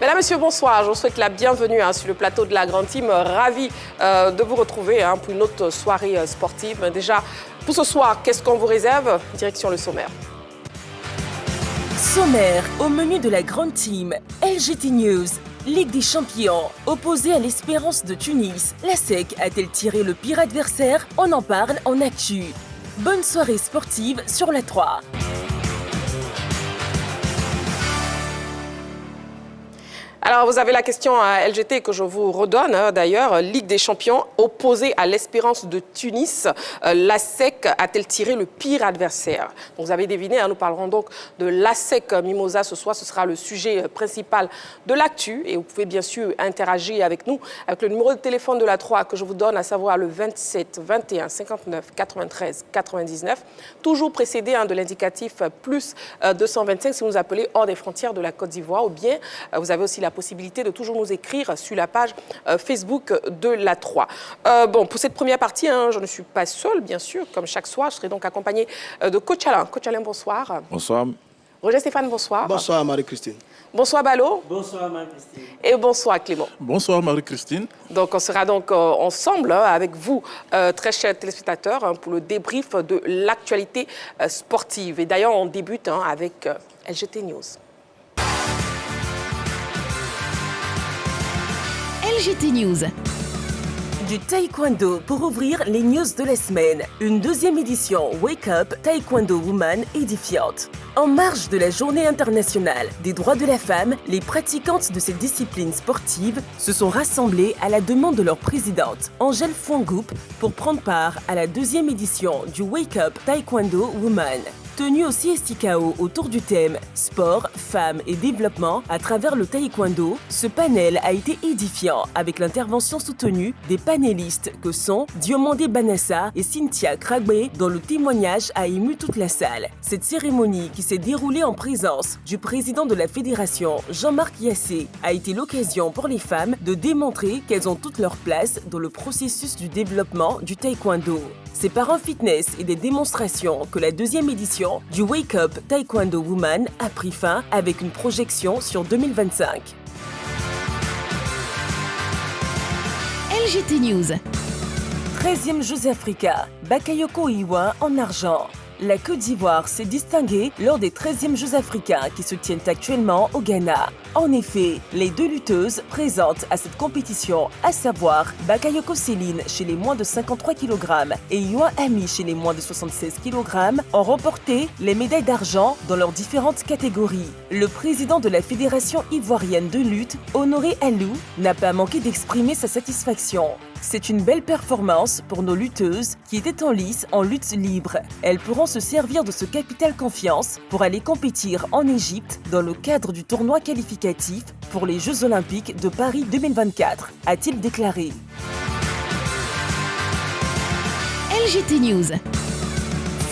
Mesdames, Messieurs, bonsoir. Je vous souhaite la bienvenue sur le plateau de la Grande Team. Ravi de vous retrouver pour une autre soirée sportive. Déjà, pour ce soir, qu'est-ce qu'on vous réserve? Direction le sommaire. Sommaire, au menu de la Grande Team, LGT News. Ligue des champions, opposée à l'Espérance de Tunis, la SEC a-t-elle tiré le pire adversaire? On en parle en actu. Bonne soirée sportive sur la 3. Alors, vous avez la question à LGT que je vous redonne d'ailleurs. Ligue des champions opposée à l'Espérance de Tunis. La SEC a-t-elle tiré le pire adversaire? Donc, vous avez deviné, nous parlerons donc de la SEC Mimosa ce soir. Ce sera le sujet principal de l'actu. Et vous pouvez bien sûr interagir avec nous avec le numéro de téléphone de la 3 que je vous donne, à savoir le 27 21 59 93 99. Toujours précédé de l'indicatif plus 225 si vous nous appelez hors des frontières de la Côte d'Ivoire. Ou bien, vous avez aussi la possibilité de toujours nous écrire sur la page Facebook de la 3. Bon, pour cette première partie, je ne suis pas seule, bien sûr. Comme chaque soir, je serai donc accompagnée de Coach Alain. Coach Alain, bonsoir. Bonsoir. Roger Stéphane, bonsoir. Bonsoir Marie-Christine. Bonsoir Balo. Bonsoir Marie-Christine. Et bonsoir Clément. Bonsoir Marie-Christine. Donc on sera donc ensemble avec vous, très chers téléspectateurs, pour le débrief de l'actualité sportive. Et d'ailleurs, on débute avec LGT News. LGT News. Du taekwondo pour ouvrir les news de la semaine. Une deuxième édition Wake Up Taekwondo Woman édifiante. En marge de la Journée internationale des droits de la femme, les pratiquantes de cette discipline sportive se sont rassemblées à la demande de leur présidente, Angèle Fouangoup, pour prendre part à la deuxième édition du Wake Up Taekwondo Woman. Tenu au CSTKO autour du thème Sport, femmes et développement à travers le taekwondo, ce panel a été édifiant avec l'intervention soutenue des panélistes que sont Diomandé Banassa et Cynthia Kragbe, dont le témoignage a ému toute la salle. Cette cérémonie, qui s'est déroulée en présence du président de la fédération, Jean-Marc Yassé, a été l'occasion pour les femmes de démontrer qu'elles ont toute leur place dans le processus du développement du taekwondo. C'est par un fitness et des démonstrations que la deuxième édition du Wake Up Taekwondo Woman a pris fin avec une projection sur 2025. LGT News. 13e Jeux Africa, Bakayoko Iwa en argent. La Côte d'Ivoire s'est distinguée lors des 13e Jeux africains qui se tiennent actuellement au Ghana. En effet, les deux lutteuses présentes à cette compétition, à savoir Bakayoko Céline chez les moins de 53 kg et Iwa Ami chez les moins de 76 kg, ont remporté les médailles d'argent dans leurs différentes catégories. Le président de la Fédération ivoirienne de lutte, Honoré Alou, n'a pas manqué d'exprimer sa satisfaction. C'est une belle performance pour nos lutteuses qui étaient en lice en lutte libre. Elles pourront se servir de ce capital confiance pour aller compétir en Égypte dans le cadre du tournoi qualificatif pour les Jeux Olympiques de Paris 2024, a-t-il déclaré. LGT News.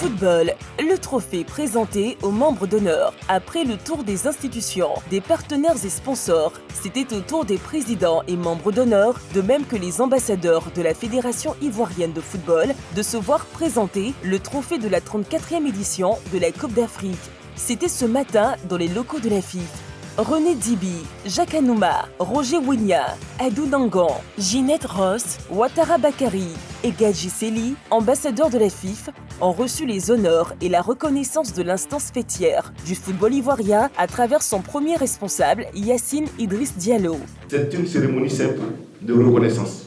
Football, le trophée présenté aux membres d'honneur. Après le tour des institutions, des partenaires et sponsors, c'était au tour des présidents et membres d'honneur, de même que les ambassadeurs de la Fédération ivoirienne de football, de se voir présenter le trophée de la 34e édition de la Coupe d'Afrique. C'était ce matin dans les locaux de la FIF. René Dibi, Jacques Anouma, Roger Wigna, Adou Dangan, Ginette Ross, Ouattara Bakary et Gadji Seli, ambassadeurs de la FIF, ont reçu les honneurs et la reconnaissance de l'instance fêtière du football ivoirien à travers son premier responsable, Yacine Idriss Diallo. C'est une cérémonie simple de reconnaissance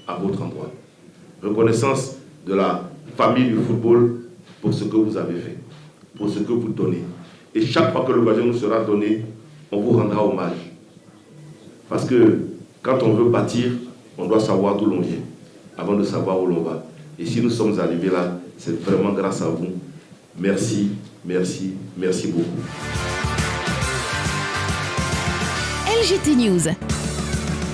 à votre endroit. Reconnaissance de la famille du football pour ce que vous avez fait, pour ce que vous donnez. Et chaque fois que l'occasion nous sera donnée, on vous rendra hommage. Parce que quand on veut bâtir, on doit savoir d'où l'on vient, avant de savoir où l'on va. Et si nous sommes arrivés là, c'est vraiment grâce à vous. Merci, merci, merci beaucoup. LGT News.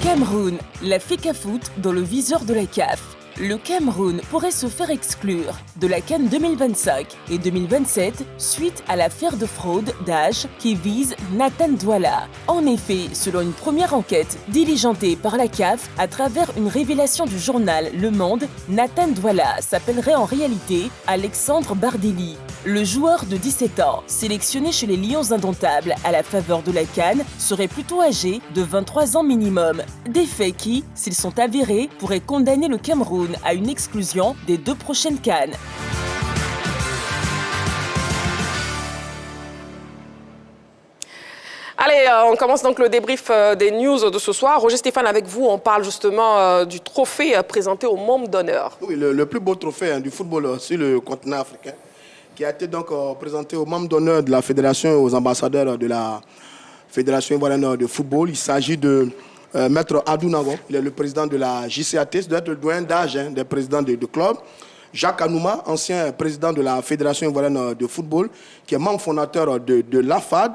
Cameroun, la FECAFOOT dans le viseur de la CAF. Le Cameroun pourrait se faire exclure de la CAN 2025 et 2027 suite à l'affaire de fraude d'âge qui vise Nathan Douala. En effet, selon une première enquête diligentée par la CAF à travers une révélation du journal Le Monde, Nathan Douala s'appellerait en réalité Alexandre Bardelli. Le joueur de 17 ans, sélectionné chez les Lions indomptables à la faveur de la CAN, serait plutôt âgé de 23 ans minimum. Des faits qui, s'ils sont avérés, pourraient condamner le Cameroun à une exclusion des 2 prochaines CAN. Allez, on commence donc le débrief des news de ce soir. Roger Stéphane, avec vous, on parle justement du trophée présenté aux membres d'honneur. Oui, le plus beau trophée du football sur le continent africain, qui a été donc présenté aux membres d'honneur de la fédération et aux ambassadeurs de la fédération ivoirienne de football. Il s'agit de Maître Adou Nago, il est le président de la JCAT, ça doit être le doyen d'âge des présidents de club. Jacques Anouma, ancien président de la Fédération ivoirienne de football, qui est membre fondateur de l'AFAD.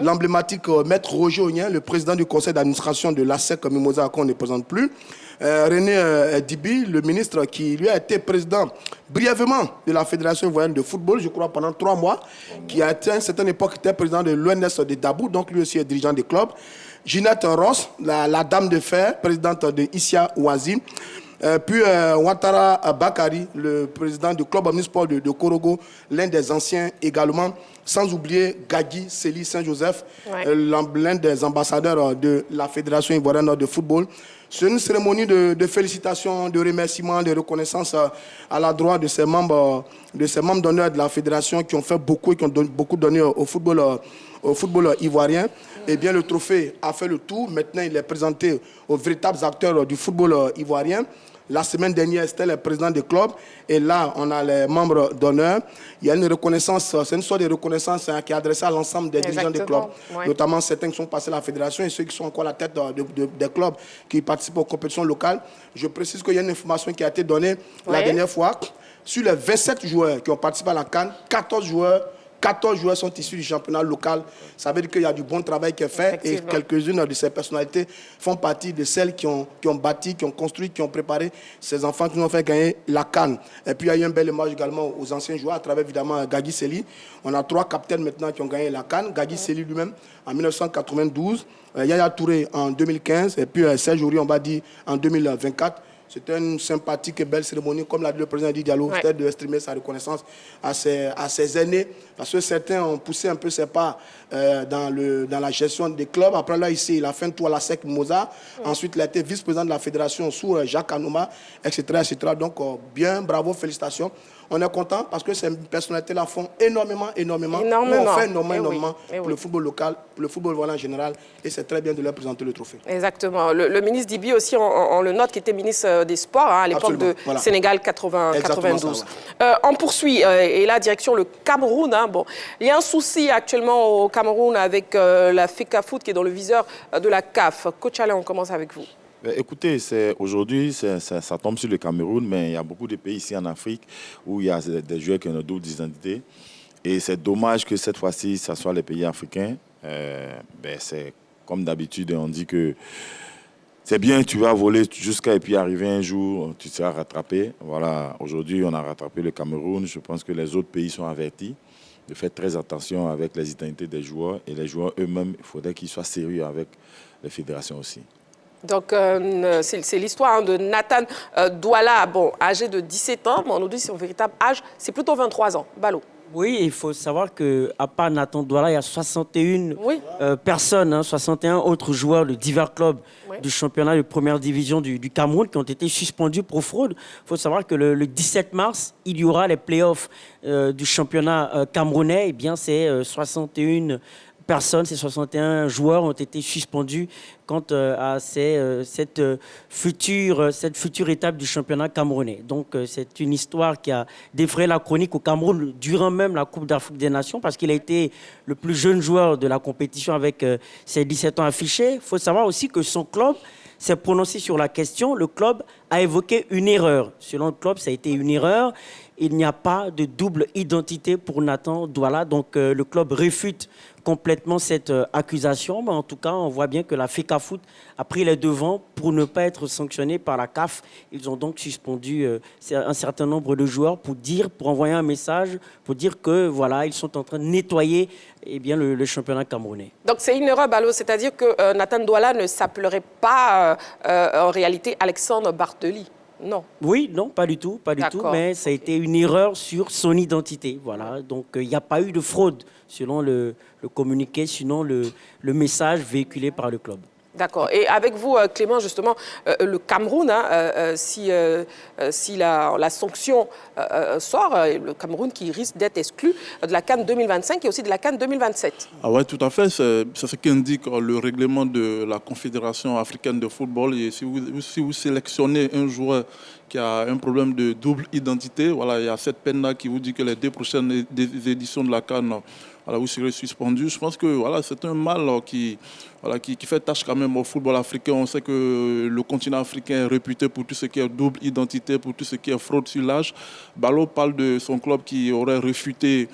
L'emblématique Maître Roger Ognien, le président du conseil d'administration de l'ASEC Mimosa, qu'on ne présente plus. René Dibi, le ministre qui lui a été président brièvement de la Fédération ivoirienne de football, je crois pendant 3 mois, qui a été à une certaine époque était président de l'ONS de Dabou, donc lui aussi est dirigeant des clubs. Ginette Ross, la dame de fer, présidente de Isia Ouazi. Puis Ouattara Bakari, le président du club omnisport de Korogo, l'un des anciens également, sans oublier Gagui Seli Saint-Joseph, l'un des ambassadeurs de la Fédération ivoirienne de football. C'est une cérémonie de félicitations, de remerciements, de reconnaissance à l'endroit de ces membres d'honneur de la Fédération qui ont fait beaucoup et qui ont beaucoup donné au football ivoirien. Eh bien, le trophée a fait le tour. Maintenant, il est présenté aux véritables acteurs du football ivoirien. La semaine dernière, c'était le président des clubs. Et là, on a les membres d'honneur. Il y a une reconnaissance, c'est une sorte de reconnaissance qui est adressée à l'ensemble des dirigeants des clubs. Ouais. Notamment certains qui sont passés à la fédération et ceux qui sont encore à la tête des clubs qui participent aux compétitions locales. Je précise qu'il y a une information qui a été donnée la dernière fois. Sur les 27 joueurs qui ont participé à la CAN, 14 joueurs sont issus du championnat local. Ça veut dire qu'il y a du bon travail qui est fait et quelques-unes de ces personnalités font partie de celles qui ont bâti, qui ont construit, qui ont préparé ces enfants qui nous ont fait gagner la CAN. Et puis il y a eu un bel hommage également aux anciens joueurs à travers évidemment Gagui Seli. On a 3 capitaines maintenant qui ont gagné la CAN. Gagui Seli lui-même en 1992, Yaya Touré en 2015 et puis Serge Aurier, on va dire, en 2024. C'était une sympathique et belle cérémonie, comme l'a dit le président Di Diallo, c'était d'exprimer sa reconnaissance à ses aînés, parce que certains ont poussé un peu ses pas dans la gestion des clubs. Après là, ici, il a fait un tour à la SEC Mimosa. Ensuite, il a été vice-président de la fédération sous Jacques Anouma, etc., etc. Donc, bien, bravo, félicitations. On est content parce que ces personnalités-là font énormément. On fait énormément pour le football local, pour le football voilà en général. Et c'est très bien de leur présenter le trophée. Exactement. Le ministre Dibi aussi, on le note, qui était ministre des Sports à l'époque de Sénégal 92. On poursuit. Et là, direction le Cameroun. Bon, il y a un souci actuellement au Cameroun avec la FECAFOOT qui est dans le viseur de la CAF. Coach Alain, on commence avec vous. Écoutez, aujourd'hui, ça tombe sur le Cameroun, mais il y a beaucoup de pays ici en Afrique où il y a des joueurs qui ont d'autres identités. Et c'est dommage que cette fois-ci, ce soit les pays africains. C'est comme d'habitude, on dit que c'est bien, tu vas voler jusqu'à et puis arriver un jour, tu seras rattrapé. Voilà, aujourd'hui, on a rattrapé le Cameroun. Je pense que les autres pays sont avertis de faire très attention avec les identités des joueurs. Et les joueurs eux-mêmes, il faudrait qu'ils soient sérieux avec les fédérations aussi. Donc, c'est l'histoire de Nathan Douala, âgé de 17 ans, mais on nous dit que son véritable âge, c'est plutôt 23 ans. Ballot. Oui, il faut savoir qu'à part Nathan Douala, il y a 61 personnes, 61 autres joueurs de divers clubs du championnat de première division du Cameroun qui ont été suspendus pour fraude. Il faut savoir que le 17 mars, il y aura les playoffs du championnat camerounais. Eh bien, c'est 61 personnes, ces 61 joueurs ont été suspendus quant à cette future étape du championnat camerounais. Donc c'est une histoire qui a défrayé la chronique au Cameroun durant même la Coupe d'Afrique des Nations parce qu'il a été le plus jeune joueur de la compétition avec ses 17 ans affichés. Il faut savoir aussi que son club s'est prononcé sur la question. Le club a évoqué une erreur. Selon le club, ça a été une erreur. il n'y a pas de double identité pour Nathan Douala. Donc le club réfute complètement cette accusation. Mais en tout cas, on voit bien que la FECAFOOT a pris les devants pour ne pas être sanctionné par la CAF. Ils ont donc suspendu un certain nombre de joueurs pour envoyer un message, pour dire que voilà, ils sont en train de nettoyer le championnat camerounais. Donc c'est une erreur, Balo, c'est-à-dire que Nathan Douala ne s'appellerait pas en réalité Alexandre Bartoli. Non. Oui, non, pas du tout, mais ça a été une erreur sur son identité. Voilà, donc il n'y a pas eu de fraude selon le communiqué, sinon le message véhiculé par le club. D'accord. Et avec vous, Clément, justement, le Cameroun, si la sanction sort, le Cameroun qui risque d'être exclu de la CAN 2025 et aussi de la CAN 2027. Ah ouais, tout à fait. C'est ce qu'indique le règlement de la Confédération africaine de football. Et si vous sélectionnez un joueur qui a un problème de double identité, voilà, il y a cette peine-là qui vous dit que les 2 prochaines éditions de la CAN, voilà, vous serez suspendu. Je pense que voilà, c'est un mal qui fait tâche quand même au football africain. On sait que le continent africain est réputé pour tout ce qui est double identité, pour tout ce qui est fraude sur l'âge. Balo parle de son club qui aurait réfuté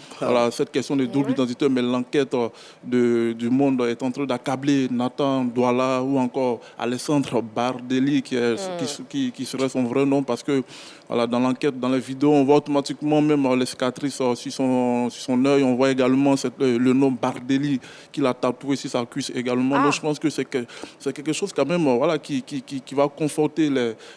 cette question de double identité, mais l'enquête du Monde est en train d'accabler Nathan Douala ou encore Alessandro Bardelli, qui serait son vrai nom, parce que voilà, dans l'enquête, dans les vidéos, on voit automatiquement même les cicatrices sur son œil. On voit également le nom Bardelli qu'il a tatoué sur sa cuisse également. Donc je pense que c'est quelque chose quand même qui va conforter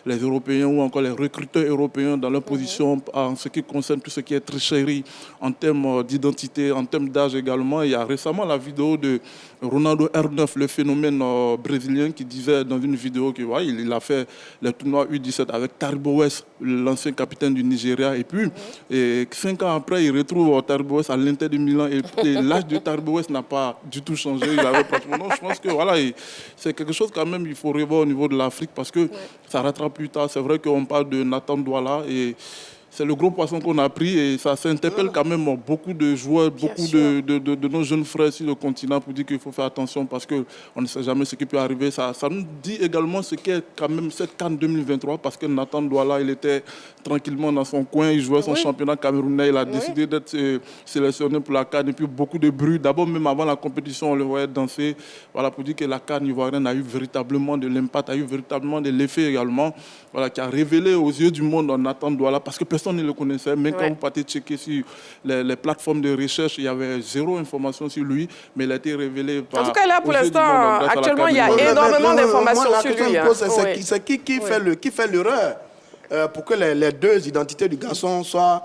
les Européens ou encore les recruteurs européens dans leur position en ce qui concerne tout ce qui est tricherie en termes d'identité, en termes d'âge également. Il y a récemment la vidéo de Ronaldo R9, le phénomène brésilien, qui disait dans une vidéo qu'il a fait le tournoi U17 avec Taribo West, l'ancien capitaine du Nigeria. Et puis, 5 ans après, il retrouve Taribo West à l'Inter de Milan. Et l'âge de Taribo West n'a pas du tout changé. Il avait pratiquement... Non, je pense que c'est quelque chose quand même il faut revoir au niveau de l'Afrique, parce que ça arrêtera plus tard. C'est vrai qu'on parle de Nathan Douala et c'est le gros poisson qu'on a pris, et ça s'interpelle quand même beaucoup de joueurs, beaucoup de nos jeunes frères sur le continent, pour dire qu'il faut faire attention, parce qu'on ne sait jamais ce qui peut arriver. Ça nous dit également ce qu'est quand même cette CAN 2023, parce que Nathan Douala, il était tranquillement dans son coin, il jouait son championnat camerounais, il a décidé d'être sélectionné pour la CAN, et puis beaucoup de bruit. D'abord, même avant la compétition, on le voyait danser, voilà, pour dire que la CAN ivoirienne a eu véritablement de l'impact, a eu véritablement de l'effet également, voilà, qui a révélé aux yeux du monde Nathan Douala, parce que personne ne le connaissait. Même quand vous partez checker sur les plateformes de recherche, il y avait zéro information sur lui, mais il a été révélé par... En tout cas, là, pour l'instant, actuellement, il y a énormément d'informations sur lui. C'est qui fait l'erreur pour que les 2 identités du garçon soient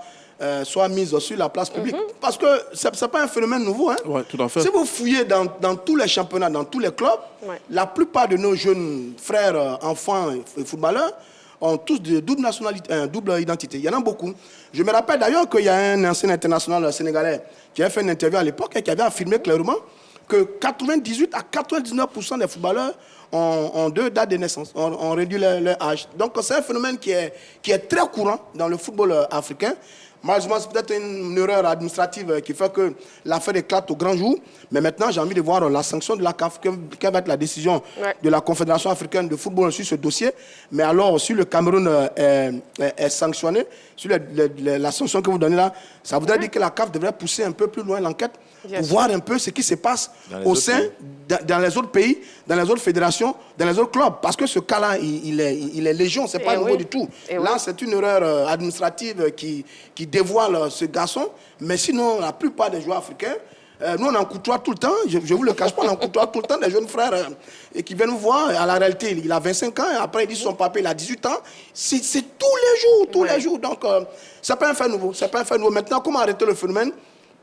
mises sur la place publique. Parce que ce n'est pas un phénomène nouveau. Hein. Ouais, tout à fait. Si vous fouillez dans tous les championnats, dans tous les clubs, la plupart de nos jeunes frères, enfants et footballeurs ont tous de double identité. Il y en a beaucoup. Je me rappelle d'ailleurs qu'il y a un ancien international sénégalais qui avait fait une interview à l'époque et qui avait affirmé clairement que 98 à 99% des footballeurs ont 2 dates de naissance, ont réduit leur âge. Donc c'est un phénomène qui est très courant dans le football africain. Malheureusement, c'est peut-être une erreur administrative qui fait que l'affaire éclate au grand jour. Mais maintenant, j'ai envie de voir la sanction de la CAF, quelle va être la décision de la Confédération africaine de football sur ce dossier. Mais alors, si le Cameroun est sanctionné, sur la sanction que vous donnez là, ça voudrait dire que la CAF devrait pousser un peu plus loin l'enquête pour voir un peu ce qui se passe dans les autres pays, dans les autres fédérations, dans les autres clubs. Parce que ce cas-là, il est légion, ce n'est pas nouveau du tout. Là, c'est une erreur administrative qui dévoile ce garçon. Mais sinon, la plupart des joueurs africains, nous, on en côtoie tout le temps. Je ne vous le cache pas, on en côtoie tout le temps des jeunes frères et qui viennent nous voir. À la réalité, il a 25 ans. Et après, il dit son papa, il a 18 ans. C'est tous les jours. Donc, ce n'est pas un fait nouveau. Maintenant, comment arrêter le phénomène?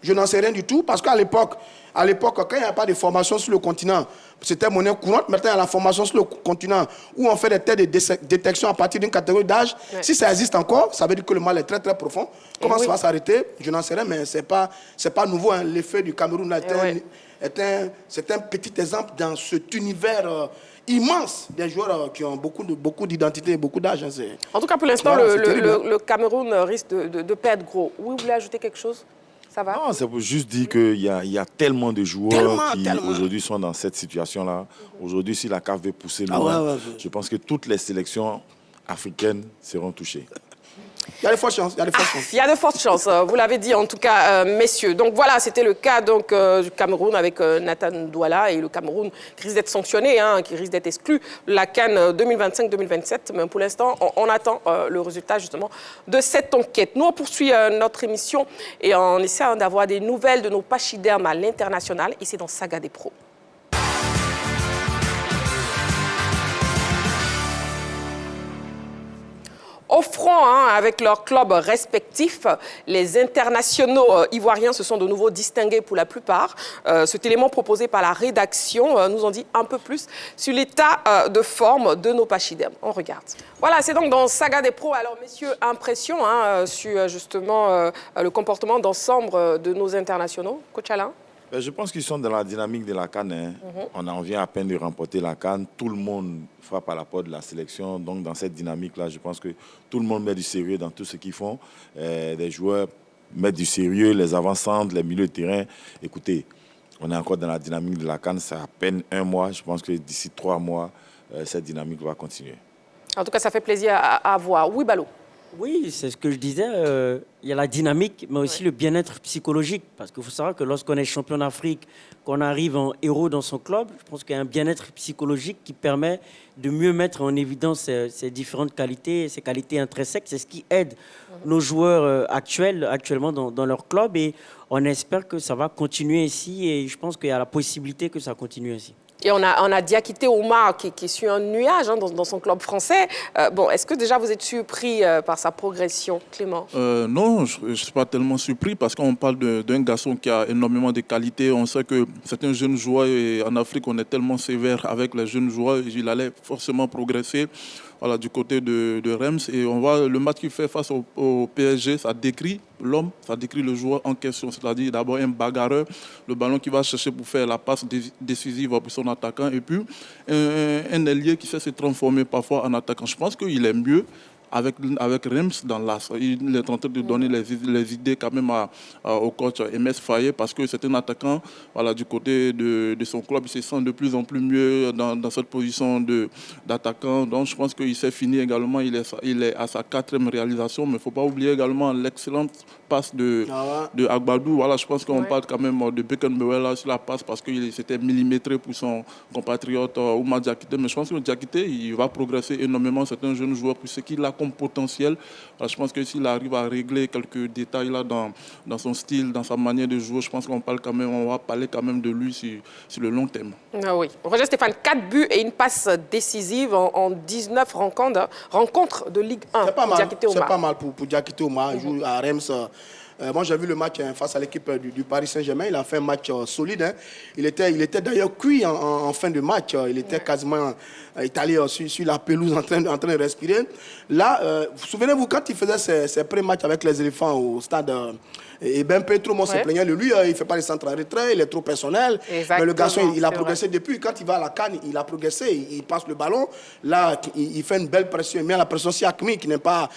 Je n'en sais rien du tout, parce qu'à l'époque, quand il n'y a pas de formation sur le continent, c'était monnaie courante. Maintenant, il y a la formation sur le continent où on fait des tests de détection à partir d'une catégorie d'âge. Si ça existe encore, ça veut dire que le mal est très très profond. Comment ça va s'arrêter? Je n'en sais rien, mais c'est pas nouveau. Hein. L'effet du Cameroun c'est un petit exemple dans cet univers immense des joueurs qui ont beaucoup d'identité et beaucoup d'âge. Hein. En tout cas, pour l'instant, le Cameroun risque de perdre gros. Oui, vous voulez ajouter quelque chose? Ça va? Non, c'est pour juste dire qu'il y a tellement de joueurs qui aujourd'hui sont dans cette situation-là. Aujourd'hui, si la CAF veut pousser loin, je pense que toutes les sélections africaines seront touchées. Il y a de fortes chances. Il y a de fortes chances, vous l'avez dit en tout cas, messieurs. Donc voilà, c'était le cas donc, du Cameroun avec Nathan Douala et le Cameroun qui risque d'être sanctionné, qui risque d'être exclu de la CAN 2025-2027. Mais pour l'instant, on attend le résultat justement de cette enquête. Nous, on poursuit notre émission et on essaie d'avoir des nouvelles de nos pachydermes à l'international et c'est dans Saga des Pros. Au front, avec leurs clubs respectifs, les internationaux ivoiriens se sont de nouveau distingués pour la plupart. Cet élément proposé par la rédaction nous en dit un peu plus sur l'état de forme de nos pachydermes. On regarde. Voilà, c'est donc dans Saga des Pros. Alors, messieurs, impression sur justement le comportement d'ensemble de nos internationaux. Coach Alain? Je pense qu'ils sont dans la dynamique de la CAN. On en vient à peine de remporter la CAN. Tout le monde frappe à la porte de la sélection. Donc, dans cette dynamique-là, je pense que tout le monde met du sérieux dans tout ce qu'ils font. Les joueurs mettent du sérieux, les avant-centres, les milieux de terrain. Écoutez, on est encore dans la dynamique de la CAN. C'est à peine 1 mois. Je pense que d'ici 3 mois, cette dynamique va continuer. En tout cas, ça fait plaisir à voir. Oui, Balo? Oui, c'est ce que je disais. Il y a la dynamique, mais aussi le bien-être psychologique. Parce qu'il faut savoir que lorsqu'on est champion d'Afrique, qu'on arrive en héros dans son club, je pense qu'il y a un bien-être psychologique qui permet de mieux mettre en évidence ces différentes qualités, ces qualités intrinsèques. C'est ce qui aide nos joueurs actuellement dans leur club. Et on espère que ça va continuer ici. Et je pense qu'il y a la possibilité que ça continue ainsi. Et on a Diakité Oumar qui est sur un nuage dans son club français. Est-ce que déjà vous êtes surpris par sa progression, Clément? Non, je ne suis pas tellement surpris parce qu'on parle d'un garçon qui a énormément de qualités. On sait que certains jeunes joueurs, et en Afrique, on est tellement sévère avec les jeunes joueurs, il allait forcément progresser. Voilà, du côté de Reims. Et on voit le match qu'il fait face au PSG, ça décrit l'homme, ça décrit le joueur en question. C'est-à-dire d'abord un bagarreur, le ballon qui va chercher pour faire la passe décisive pour son attaquant. Et puis un ailier qui sait se transformer parfois en attaquant. Je pense qu'il est mieux avec Reims dans l'as. Il est en train de donner les idées quand même au coach MS Faye parce que c'est un attaquant du côté de son club. Il se sent de plus en plus mieux dans cette position d'attaquant. Donc je pense qu'il s'est fini également. Il est à sa 4e réalisation. Mais il ne faut pas oublier également l'excellente passe de Agbadou. Voilà, je pense qu'on parle quand même de Beckenbauer sur la passe parce qu'il s'était millimétré pour son compatriote Oumar Diakité. Mais je pense que Diakité, il va progresser énormément. C'est un jeune joueur pour ce qu'il a comme potentiel. Alors, je pense que s'il arrive à régler quelques détails là dans son style, dans sa manière de jouer, je pense qu'on va parler quand même de lui sur le long terme. Ah oui. Roger Stéphane, 4 buts et une passe décisive en 19 rencontres de Ligue 1. C'est pas mal pour Diakité Oumar. Il joue à Reims. Moi, j'ai vu le match face à l'équipe du Paris Saint-Germain. Il a fait un match solide. Il était d'ailleurs cuit en fin de match. Il était quasiment étalé sur la pelouse en train de respirer. Là, souvenez-vous, quand il faisait ses pré-matchs avec les éléphants au stade... Et Ben Petro, moi, se plaignait de lui. Il ne fait pas les centres en retrait, il est trop personnel. Exactement, mais le garçon, il a progressé depuis. Quand il va à la CAN, il a progressé. Il passe le ballon. Là, il fait une belle pression. Il met la pression sur Hakimi, qui n'est pas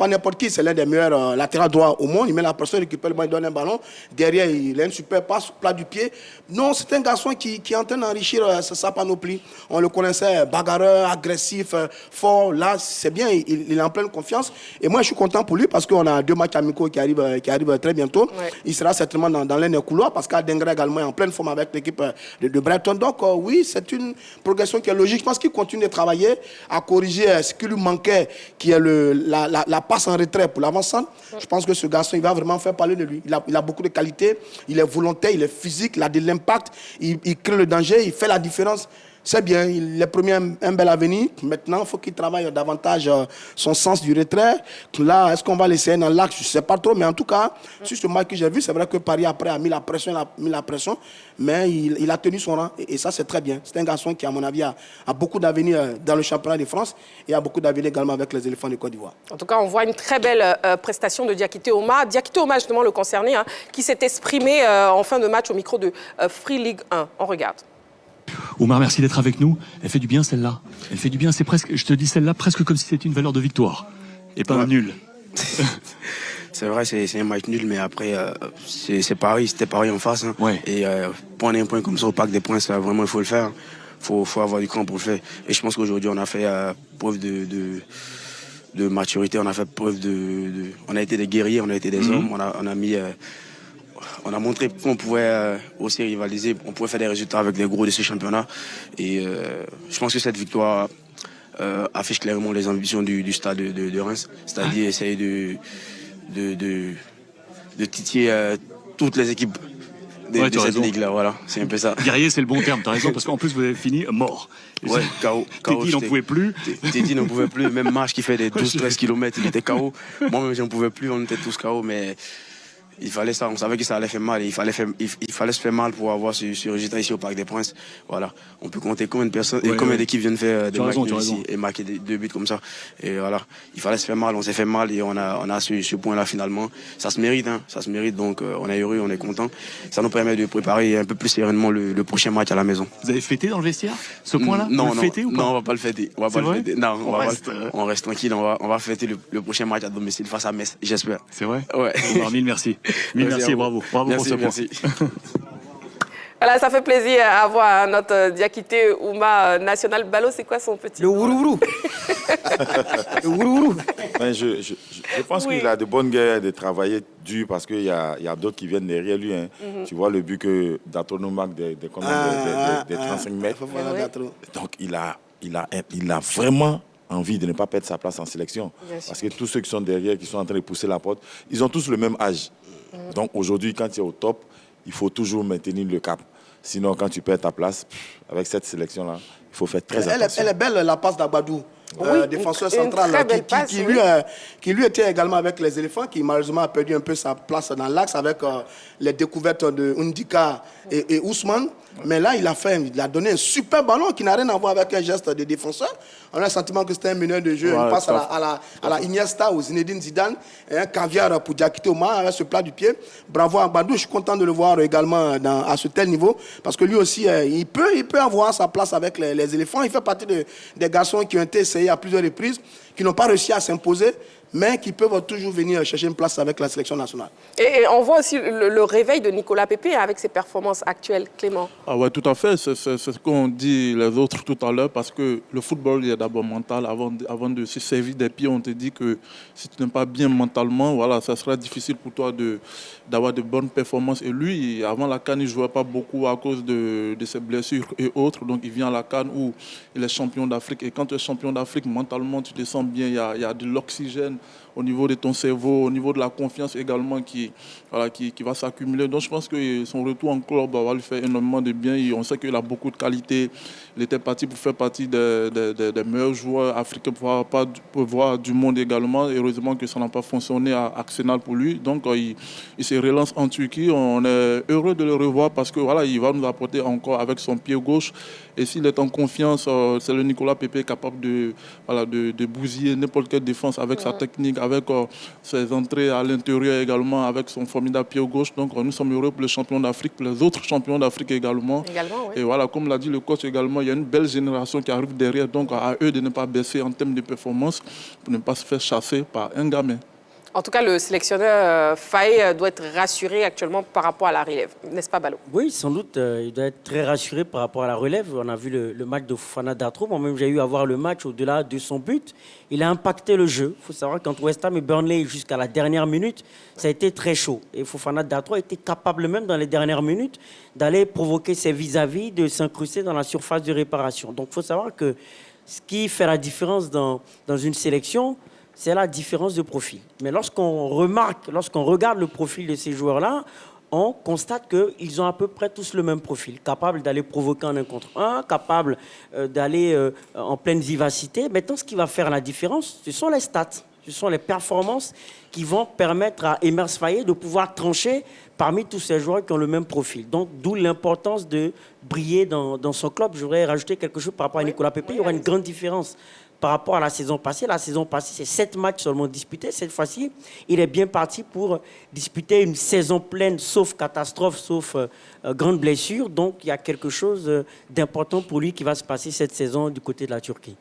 n'importe qui. C'est l'un des meilleurs latéraux droits au monde. Il met la pression, il récupère le ballon, il donne un ballon. Derrière, il a une super passe, plat du pied. Non, c'est un garçon qui est en train d'enrichir sa panoplie. On le connaissait bagarreur, agressif, fort. Là, c'est bien. Il est en pleine confiance. Et moi, je suis content pour lui parce qu'on a 2 matchs amicaux qui arrivent très bientôt. Ouais. Il sera certainement dans l'un des couloirs parce qu'Adengra également est en pleine forme avec l'équipe de Brighton. Donc oui, c'est une progression qui est logique. Je pense qu'il continue de travailler à corriger ce qui lui manquait, qui est la passe en retrait pour l'avant-centre. Je pense que ce garçon, il va vraiment faire parler de lui. Il a beaucoup de qualités, il est volontaire, il est physique, il a de l'impact, il crée le danger, il fait la différence. C'est bien, il est promis un bel avenir. Maintenant, il faut qu'il travaille davantage son sens du retrait. Là, est-ce qu'on va l'essayer dans l'axe? Je ne sais pas trop, mais en tout cas, sur ce match que j'ai vu, c'est vrai que Paris après a mis la pression, mais il a tenu son rang et ça, c'est très bien. C'est un garçon qui, à mon avis, a beaucoup d'avenir dans le championnat de France et a beaucoup d'avenir également avec les éléphants de Côte d'Ivoire. En tout cas, on voit une très belle prestation de Diakité Oumar. Diakité Oumar, justement, le concerné, qui s'est exprimé en fin de match au micro de Free League 1. On regarde. Oumar, merci d'être avec nous. Elle fait du bien, celle-là. Elle fait du bien, c'est presque, je te dis celle-là, presque comme si c'était une valeur de victoire. Et pas un nul. C'est vrai, c'est un match nul, mais après, c'est Paris, c'était Paris en face. Hein. Ouais. Et prendre un point comme ça au Parc des Princes, vraiment, il faut le faire. Il faut avoir du cran pour le faire. Et je pense qu'aujourd'hui, on a fait preuve de maturité, on a fait preuve on a été des guerriers, on a été des hommes, on a montré qu'on pouvait aussi rivaliser, on pouvait faire des résultats avec les gros de ce championnat. Et je pense que cette victoire affiche clairement les ambitions du stade de Reims, c'est-à-dire essayer de titiller toutes les équipes de cette ligue-là. Voilà, c'est un peu ça. Guerrier, c'est le bon terme, t'as raison, parce qu'en plus vous avez fini mort. Ouais, KO. Teddy n'en pouvait plus. Teddy n'en pouvait plus, même Marche qui fait des 12-13 km, il était KO. Moi-même, j'en pouvais plus, on était tous KO, mais il fallait ça, on savait que ça allait faire mal. Il fallait se faire mal pour avoir ce résultat ici au Parc des Princes. Voilà, on peut compter combien de personnes et combien d'équipes viennent faire des matchs ici et marquer 2 buts comme ça. Et voilà, il fallait se faire mal, on s'est fait mal et on a ce point-là finalement. Ça se mérite, ça se mérite, donc on est heureux, on est content. Ça nous permet de préparer un peu plus sereinement le prochain match à la maison. Vous avez fêté dans le vestiaire ce point-là? Non, on va pas le fêter. On reste tranquille, on va fêter le prochain match à domicile face à Metz, j'espère. C'est vrai? Ouais. Mille merci. Mille merci et bravo. Bravo pour ce point. Voilà, ça fait plaisir à voir notre Diakité Ouma national. Ballot, c'est quoi son petit Le Wourourou. Le Wourourou. Je pense qu'il a de bonnes guerres de travailler dur parce qu'il y a d'autres qui viennent derrière lui. Tu vois le but que Datonou marque des 35 mètres. Donc il a vraiment envie de ne pas perdre sa place en sélection. Parce que tous ceux qui sont derrière, qui sont en train de pousser la porte, ils ont tous le même âge. Donc aujourd'hui, quand tu es au top, il faut toujours maintenir le cap. Sinon, quand tu perds ta place, avec cette sélection-là, il faut faire très attention. Elle est belle, la passe d'Abadou, défenseur central, qui lui était également avec les éléphants, qui malheureusement a perdu un peu sa place dans l'axe avec les découvertes de Ndika et Ousmane. Mais là, il a donné un super ballon qui n'a rien à voir avec un geste de défenseur. On a le sentiment que c'était un meneur de jeu. Il passe à la Iniesta ou Zinedine Zidane. Et un caviar pour Diakité Ouma avec ce plat du pied. Bravo à Badou. Je suis content de le voir également à ce tel niveau. Parce que lui aussi, il peut avoir sa place avec les éléphants. Il fait partie des garçons qui ont été essayés à plusieurs reprises, qui n'ont pas réussi à s'imposer, mais qui peuvent toujours venir chercher une place avec la sélection nationale. Et on voit aussi le réveil de Nicolas Pepe avec ses performances actuelles, Clément. Ah ouais, tout à fait. C'est ce qu'ont dit les autres tout à l'heure, parce que le football il est d'abord mental. Avant de se servir des pieds, on te dit que si tu n'es pas bien mentalement, voilà, ça sera difficile pour toi d'avoir de bonnes performances. Et lui, avant la CAN, il ne jouait pas beaucoup à cause de ses blessures et autres. Donc il vient à la CAN où il est champion d'Afrique. Et quand tu es champion d'Afrique, mentalement, tu te sens bien. Il y a de l'oxygène au niveau de ton cerveau, au niveau de la confiance également qui va s'accumuler. Donc je pense que son retour en club va lui faire énormément de bien. Et on sait qu'il a beaucoup de qualités. Il était parti pour faire partie des meilleurs joueurs africains pour voir du monde également. Et heureusement que ça n'a pas fonctionné à Arsenal pour lui. Donc il se relance en Turquie. On est heureux de le revoir parce que voilà, il va nous apporter encore avec son pied gauche. Et s'il est en confiance, c'est le Nicolas Pepe capable de bousiller n'importe quelle défense avec sa technique, avec ses entrées à l'intérieur également, avec son formidable pied gauche. Donc nous sommes heureux pour les champions d'Afrique, pour les autres champions d'Afrique également. Et voilà, comme l'a dit le coach également, il y a une belle génération qui arrive derrière. Donc à eux de ne pas baisser en termes de performance pour ne pas se faire chasser par un gamin. En tout cas, le sélectionneur Faye doit être rassuré actuellement par rapport à la relève, n'est-ce pas, Ballot? Oui, sans doute, il doit être très rassuré par rapport à la relève. On a vu le match de Fofana Dartro. Moi-même, j'ai eu à voir le match au-delà de son but. Il a impacté le jeu. Il faut savoir qu'entre West Ham et Burnley, jusqu'à la dernière minute, ça a été très chaud. Et Fofana Dartro a été capable même, dans les dernières minutes, d'aller provoquer ses vis-à-vis, de s'incruster dans la surface de réparation. Donc, il faut savoir que ce qui fait la différence dans une sélection, c'est la différence de profil. Mais lorsqu'on regarde le profil de ces joueurs-là, on constate qu'ils ont à peu près tous le même profil, capable d'aller provoquer en 1 contre 1, capable d'aller en pleine vivacité. Maintenant, ce qui va faire la différence, ce sont les stats, ce sont les performances qui vont permettre à Emers Faye de pouvoir trancher parmi tous ces joueurs qui ont le même profil. Donc, d'où l'importance de briller dans son club. Je voudrais rajouter quelque chose par rapport à Nicolas Pepe. Il y aura une grande différence par rapport à la saison passée. La saison passée, c'est 7 matchs seulement disputés. Cette fois-ci, il est bien parti pour disputer une saison pleine, sauf catastrophe, sauf grande blessure. Donc, il y a quelque chose d'important pour lui qui va se passer cette saison du côté de la Turquie.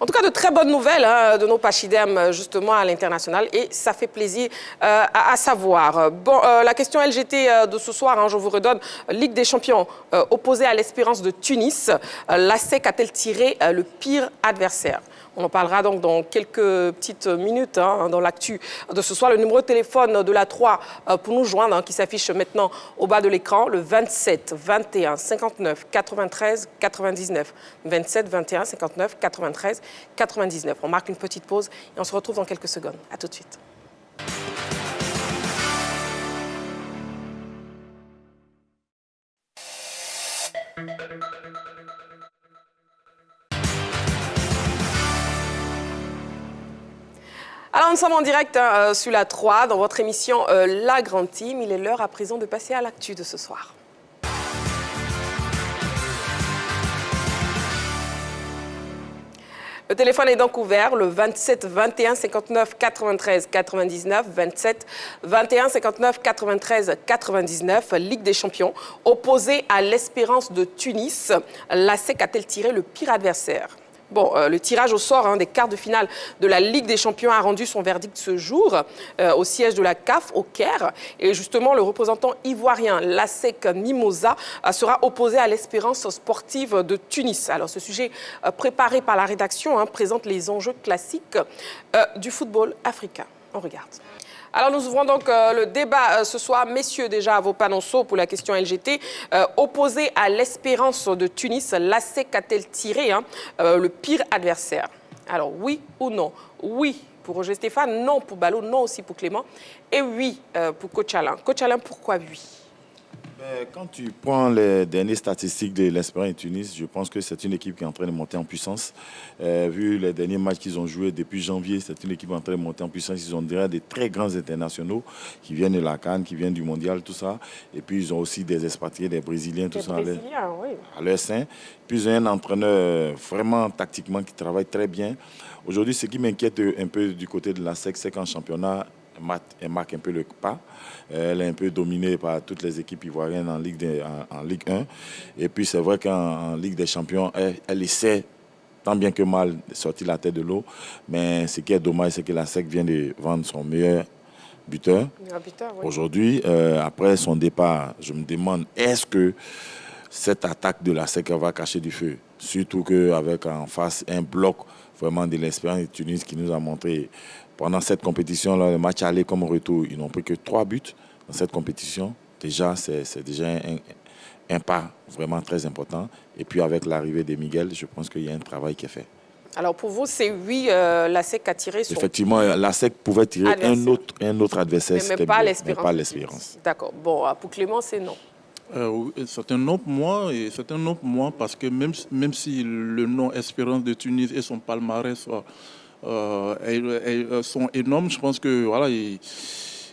En tout cas, de très bonnes nouvelles de nos Pachidem, justement, à l'international. Et ça fait plaisir à savoir. Bon, la question LGT de ce soir, je vous redonne. Ligue des champions opposée à l'Espérance de Tunis. La SEC a-t-elle tiré le pire adversaire? On en parlera donc dans quelques petites minutes dans l'actu de ce soir. Le numéro de téléphone de la 3 pour nous joindre qui s'affiche maintenant au bas de l'écran, le 27 21 59 93 99. 27 21 59 93 99. On marque une petite pause et on se retrouve dans quelques secondes. À tout de suite. Alors, nous sommes en direct sur la 3 dans votre émission La Grande Team. Il est l'heure à présent de passer à l'actu de ce soir. Le téléphone est donc ouvert, le 27 21 59 93 99, 27 21 59 93 99, Ligue des Champions. Opposé à l'Espérance de Tunis, l'ASEC a-t-elle tiré le pire adversaire ? Bon, le tirage au sort des quarts de finale de la Ligue des Champions a rendu son verdict ce jour au siège de la CAF au Caire. Et justement, le représentant ivoirien, l'ASEC Mimosa, sera opposé à l'Espérance sportive de Tunis. Alors, ce sujet préparé par la rédaction présente les enjeux classiques du football africain. On regarde. Alors nous ouvrons donc le débat ce soir. Messieurs, déjà à vos panonceaux pour la question LGT. Opposé à l'Espérance de Tunis, l'ASEC a-t-elle tiré le pire adversaire? Alors oui ou non? Oui pour Roger Stéphane, non pour Ballot, non aussi pour Clément. Et oui pour Coach Alain. Coach Alain, pourquoi oui? Quand tu prends les dernières statistiques de l'Espérance de Tunis, je pense que c'est une équipe qui est en train de monter en puissance. Vu les derniers matchs qu'ils ont joués depuis janvier, c'est une équipe en train de monter en puissance. Ils ont déjà des très grands internationaux qui viennent de la CAN, qui viennent du Mondial, tout ça. Et puis ils ont aussi des expatriés, des Brésiliens, tout ça à leur sein. Puis ils ont un entraîneur vraiment tactiquement qui travaille très bien. Aujourd'hui, ce qui m'inquiète un peu du côté de la SEC, c'est qu'en championnat, elle marque un peu le pas. Elle est un peu dominée par toutes les équipes ivoiriennes en Ligue 1. Et puis c'est vrai qu'en Ligue des Champions, elle essaie tant bien que mal de sortir la tête de l'eau. Mais ce qui est dommage, c'est que la SEC vient de vendre son meilleur buteur. Aujourd'hui, après son départ, je me demande, est-ce que cette attaque de la SEC va cacher du feu? Surtout qu'avec en face un bloc vraiment de l'Espérance de Tunis qui nous a montré pendant cette compétition-là, le match aller comme retour, ils n'ont pris que 3 buts dans cette compétition. Déjà, c'est déjà un pas vraiment très important. Et puis avec l'arrivée de Miguel, je pense qu'il y a un travail qui est fait. Alors pour vous, c'est oui, l'ASEC a tiré son... Effectivement, l'ASEC pouvait tirer un autre adversaire, mais pas l'Espérance. D'accord. Bon, pour Clément, c'est non. C'est un non pour moi, et c'est un non pour moi parce que même si le nom Espérance de Tunis et son palmarès sont énormes, je pense que voilà,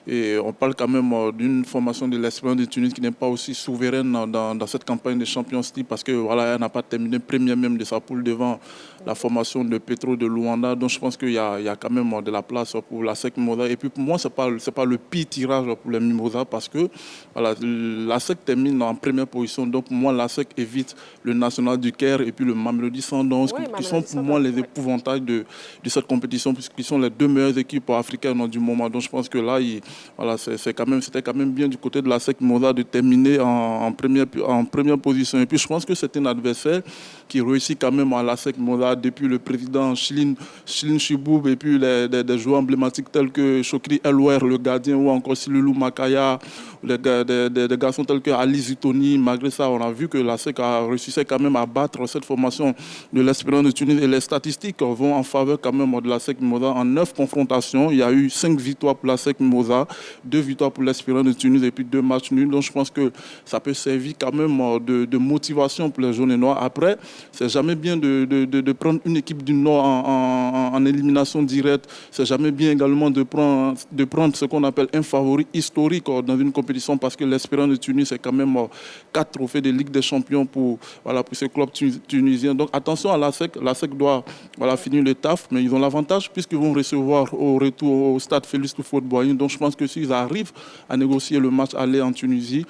et on parle quand même d'une formation de l'Espérance de Tunis qui n'est pas aussi souveraine dans cette campagne de Champions League parce que voilà, elle n'a pas terminé première même de sa poule devant la formation de Petro de Luanda. Donc je pense qu'il y a quand même de la place pour l'ASEC Mimosa. Et puis pour moi, c'est pas le pire tirage pour les Mimosa parce que voilà, l'ASEC termine en première position. Donc pour moi, l'ASEC évite le National du Caire et puis le Mamelodi Sundowns qui sont pour moi les épouvantails de cette compétition puisqu'ils sont les deux meilleures équipes africaines du moment. Donc je pense que là, voilà, c'était quand même bien du côté de l'ASEC Mimosa de terminer en première position. Et puis je pense que c'est un adversaire qui réussit quand même à l'ASEC Mimosa depuis le président Chilin Chiboub et puis des joueurs emblématiques tels que Chokri Elouer, le gardien, ou encore Silulu Makaya, des garçons tels que Ali Zitoni. Malgré ça, on a vu que l'ASEC a réussi quand même à battre cette formation de l'Espérance de Tunis. Et les statistiques vont en faveur quand même de l'ASEC Mimosa. En 9 confrontations, il y a eu 5 victoires pour l'ASEC Mimosa, 2 victoires pour l'Espérance de Tunis et puis 2 matchs nuls. Donc je pense que ça peut servir quand même de motivation pour les jaunes et noirs. Après, c'est jamais bien de prendre une équipe du Nord en élimination directe. C'est jamais bien également de prendre ce qu'on appelle un favori historique dans une compétition parce que l'Espérance de Tunis, c'est quand même 4 trophées de Ligue des Champions pour ce club tunisien. Donc attention à l'ASEC. L'ASEC doit finir le taf, mais ils ont l'avantage puisqu'ils vont recevoir au retour au stade Félix Houphouët-Boigny. Donc je pense que s'ils arrivent à négocier le match aller en Tunisie,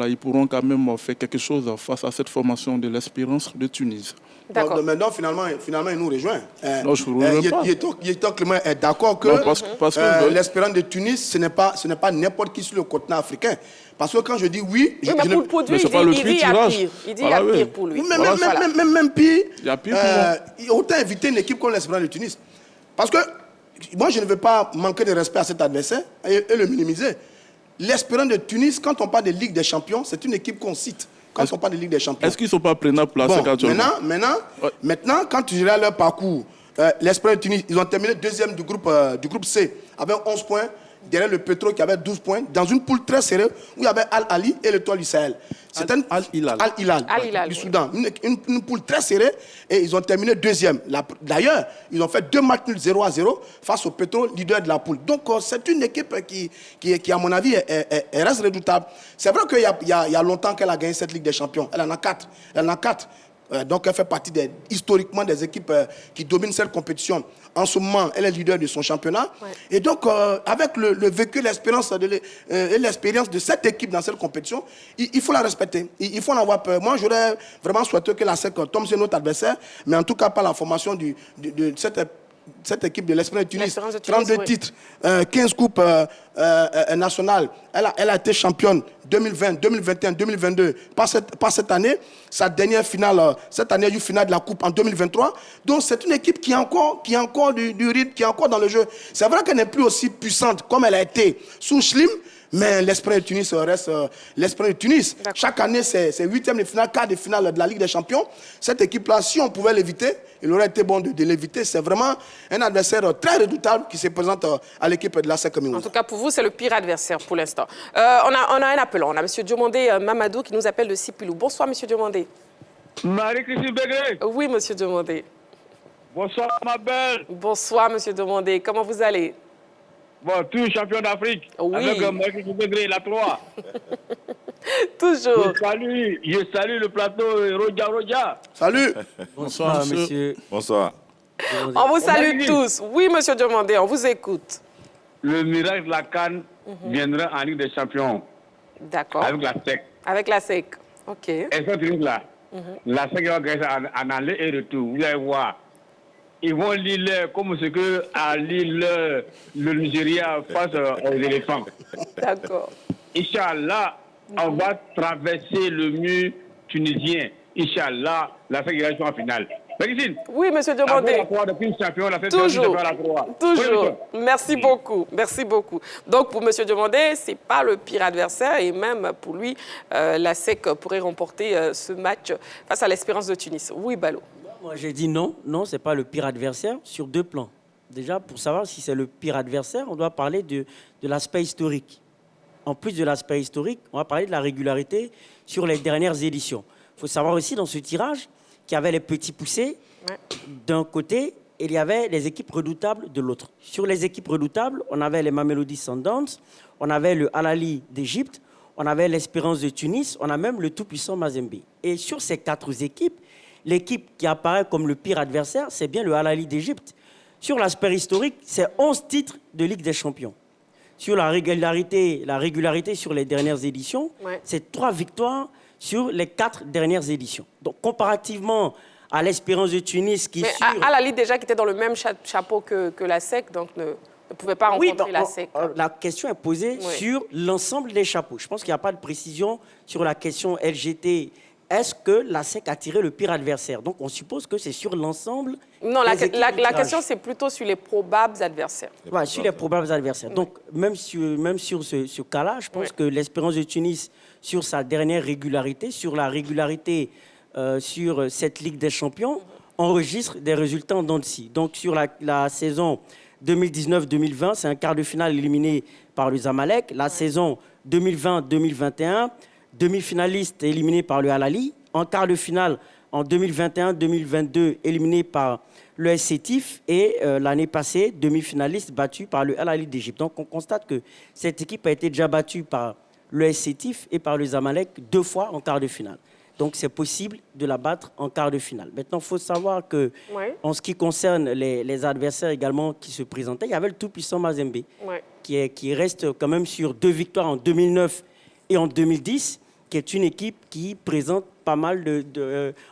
ils pourront quand même faire quelque chose face à cette formation de l'Espérance de Tunis. D'accord. Maintenant, finalement, finalement, il nous rejoint. Non, je ne rejoins pas. Yeton Clément est d'accord que, parce que l'Espérance de Tunis, ce n'est pas n'importe qui sur le continent africain. Parce que quand je dis oui, mais pour le produit, il dit il y a pire. Il dit il y a pire pour lui. Même pire, il y a pire autant éviter une équipe comme l'Espérance de Tunis. Parce que moi, je ne veux pas manquer de respect à cet adversaire et le minimiser. L'Espérance de Tunis, quand on parle de Ligue des Champions, c'est une équipe qu'on cite. Quand on parle de Ligue des Champions. Est-ce qu'ils ne sont pas prenables pour la SEC actuellement? Maintenant, quand tu regardes leur parcours, l'Espérance de Tunis, ils ont terminé deuxième du groupe C avec 11 points. Derrière le Petro qui avait 12 points, dans une poule très serrée où il y avait Al-Ali et l'Étoile du Sahel. C'était Al-Hilal du Soudan. Une poule très serrée et ils ont terminé deuxième. D'ailleurs, ils ont fait 2 matchs nuls 0-0 face au Petro, leader de la poule. Donc c'est une équipe qui à mon avis, reste redoutable. C'est vrai qu'il y a longtemps qu'elle a gagné cette Ligue des Champions. Elle en a 4. Donc elle fait partie historiquement des équipes qui dominent cette compétition. En ce moment, elle est leader de son championnat. Ouais. Et donc, avec le vécu, l'expérience de cette équipe dans cette compétition, il faut la respecter. Il faut en avoir peur. Moi, j'aurais vraiment souhaité que la SEC tombe sur notre adversaire, mais en tout cas pas la formation de cette équipe de l'Espérance de Tunis. 32 titres, 15 coupes nationales. Elle a été championne 2020, 2021, 2022. Pas cette année. Sa dernière finale, cette année, il y a eu finale de la coupe en 2023. Donc c'est une équipe qui a encore du rythme, qui est encore dans le jeu. C'est vrai qu'elle n'est plus aussi puissante comme elle a été sous Schlim, mais l'Espérance de Tunis reste l'Espérance de Tunis. Chaque année, c'est 8e de finale, quart de finale de la Ligue des Champions. Cette équipe-là, si on pouvait l'éviter, il aurait été bon de l'éviter. C'est vraiment un adversaire très redoutable qui se présente à l'équipe de la SEC Mimosa. En tout cas, pour vous, c'est le pire adversaire pour l'instant. On a un appelant. On a M. Diomandé Mamadou qui nous appelle de Sipilou. Bonsoir, M. Diomandé. Marie-Christine Begré. Oui, M. Diomandé. Bonsoir, ma belle. Bonsoir, M. Diomandé. Comment vous allez? Bon, tout champion d'Afrique. Oui. Avec Marie-Christine Begré, la 3. Toujours. Je salue le plateau Roja. Salut. Bonsoir, monsieur. Bonsoir. On vous salue tous. Oui, monsieur Diomandé, on vous écoute. Le miracle de la CAN viendra en Ligue des Champions. D'accord. Avec la SEC. Avec la SEC. OK. Et cette Ligue-là, la SEC va gagner en aller et retour. Vous allez voir. Ils vont lire comme ce que a lire le Nigeria face aux éléphants. D'accord. Inch'Allah, on va traverser le mur tunisien. Inch'Allah, la SEC gagne en finale. Maxime. Oui, monsieur Diomandé. Toujours. Toujours. Merci beaucoup. Merci beaucoup. Donc, pour monsieur Diomandé, ce n'est pas le pire adversaire. Et même pour lui, la SEC pourrait remporter ce match face à l'Espérance de Tunis. Oui, Balo. Moi, j'ai dit non. Non, ce n'est pas le pire adversaire sur 2 plans. Déjà, pour savoir si c'est le pire adversaire, on doit parler de l'aspect historique. En plus de l'aspect historique, on va parler de la régularité sur les dernières éditions. Il faut savoir aussi dans ce tirage qu'il y avait les petits poussés d'un côté et il y avait les équipes redoutables de l'autre. Sur les équipes redoutables, on avait les Mamelody Sundowns, on avait le Al-Ali d'Égypte, on avait l'Espérance de Tunis, on a même le tout-puissant Mazembe. Et sur ces 4 équipes, l'équipe qui apparaît comme le pire adversaire, c'est bien le Al-Ali d'Égypte. Sur l'aspect historique, c'est 11 titres de Ligue des Champions. Sur la régularité sur les dernières éditions, c'est 3 victoires sur les 4 dernières éditions. Donc, comparativement à l'Espérance de Tunis qui... Mais Al-Ali déjà qui était dans le même chapeau que la SEC, donc ne pouvait pas rencontrer la SEC. La question est posée sur l'ensemble des chapeaux. Je pense qu'il n'y a pas de précision sur la question LGT. Est-ce que la SEC a tiré le pire adversaire? Donc, on suppose que c'est sur l'ensemble. Non, la question, c'est plutôt sur les probables adversaires. Ouais, sur les probables adversaires. Donc, même sur ce cas-là, je pense que l'Espérance de Tunis, sur sa dernière régularité, sur la régularité sur cette Ligue des Champions, enregistre des résultats en dents de scie. Donc, sur la saison 2019-2020, c'est un quart de finale éliminé par le Zamalek. La saison 2020-2021, demi-finaliste éliminé par le Al-Ali. En quart de finale, en 2021-2022, éliminé par le SC Tif. Et l'année passée, demi-finaliste battu par le Al-Ali d'Égypte. Donc, on constate que cette équipe a été déjà battue par le SC Tif et par le Zamalek 2 fois en quart de finale. Donc, c'est possible de la battre en quart de finale. Maintenant, il faut savoir que, en ce qui concerne les adversaires également qui se présentaient, il y avait le tout-puissant Mazembe, qui reste quand même sur 2 victoires en 2009 et en 2010, qui est une équipe qui présente pas mal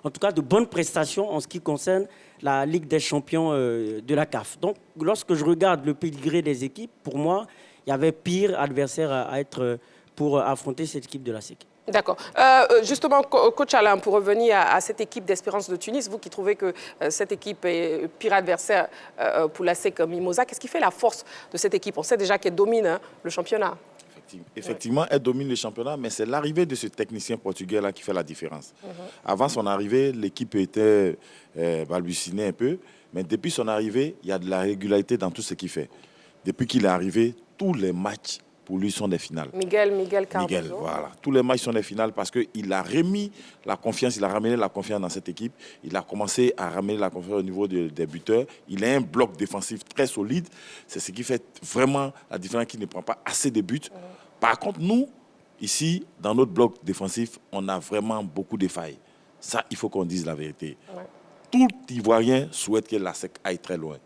en tout cas de bonnes prestations en ce qui concerne la Ligue des champions de la CAF. Donc, lorsque je regarde le pédigré des équipes, pour moi, il y avait pire adversaire à être pour affronter cette équipe de la SEC. D'accord. Justement, coach Alain, pour revenir à cette équipe d'Espérance de Tunis, vous qui trouvez que cette équipe est pire adversaire pour la SEC Mimosa, qu'est-ce qui fait la force de cette équipe? On sait déjà qu'elle domine le championnat. Effectivement, elle domine le championnat, mais c'est l'arrivée de ce technicien portugais-là qui fait la différence. Avant son arrivée, l'équipe était balbutinée un peu, mais depuis son arrivée, il y a de la régularité dans tout ce qu'il fait. Depuis qu'il est arrivé, tous les matchs, pour lui, sont des finales. Miguel Cardozo. Voilà. Tous les matchs sont des finales parce qu'il a remis la confiance, il a ramené la confiance dans cette équipe. Il a commencé à ramener la confiance au niveau des buteurs. Il a un bloc défensif très solide. C'est ce qui fait vraiment la différence, qu'il ne prend pas assez de buts. Par contre, nous, ici, dans notre bloc défensif, on a vraiment beaucoup de failles. Ça, il faut qu'on dise la vérité. Tout Ivoirien souhaite que la SEC aille très loin.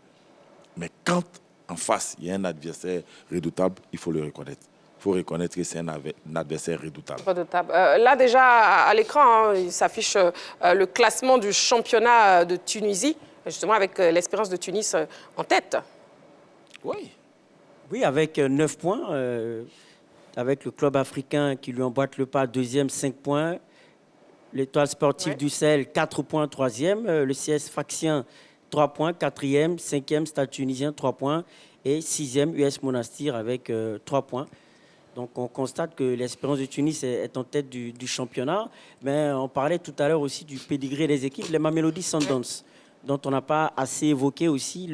Mais quand en face, il y a un adversaire redoutable, il faut le reconnaître. Il faut reconnaître que c'est un adversaire redoutable. Là, déjà, à l'écran, il s'affiche le classement du championnat de Tunisie, justement avec l'Espérance de Tunis en tête. Oui, avec 9 points, avec le club africain qui lui emboîte le pas, deuxième, 5 points. L'Étoile sportive du Sahel, 4 points, troisième. Le CS Faxien, 3 points, 4e, 5e Stade tunisien, 3 points, et 6e US Monastir avec 3 points. Donc on constate que l'Espérance de Tunis est en tête du championnat, mais on parlait tout à l'heure aussi du pédigré des équipes, les Mamelody Sundowns, dont on n'a pas assez évoqué aussi